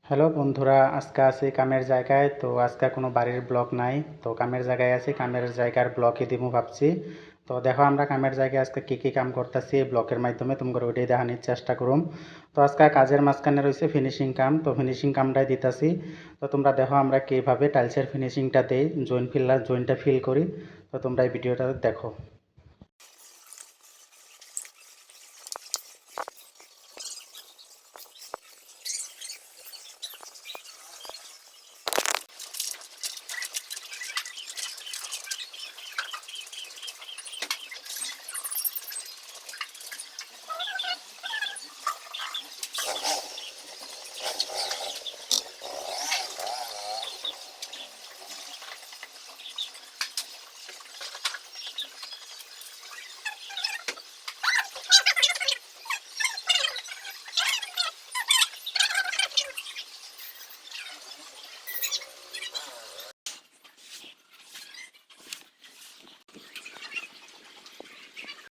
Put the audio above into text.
Hello বন্ধুরা, আজকে আছি কামের জায়গায়। তো আজকে কোনো বাড়ির ব্লগ নাই, তো কামের জায়গায় আছি। কামের জায়গার ব্লগই দিমু ভাবছি। তো দেখো আমরা কামের জায়গায় আজকে কী কাম করতেছি এই ব্লগের মাধ্যমে তোমাকে ওইটাই দেখানোর চেষ্টা করুম। তো আজকে কাজের মাঝখানে রয়েছে ফিনিশিং কাম, তো ফিনিশিং কামটাই দিতেছি। তো তোমরা দেখো আমরা কীভাবে টাইলসের ফিনিশিংটা দেই, জয়েন্টটা ফিল করি। তো তোমরা এই ভিডিওটা দেখো।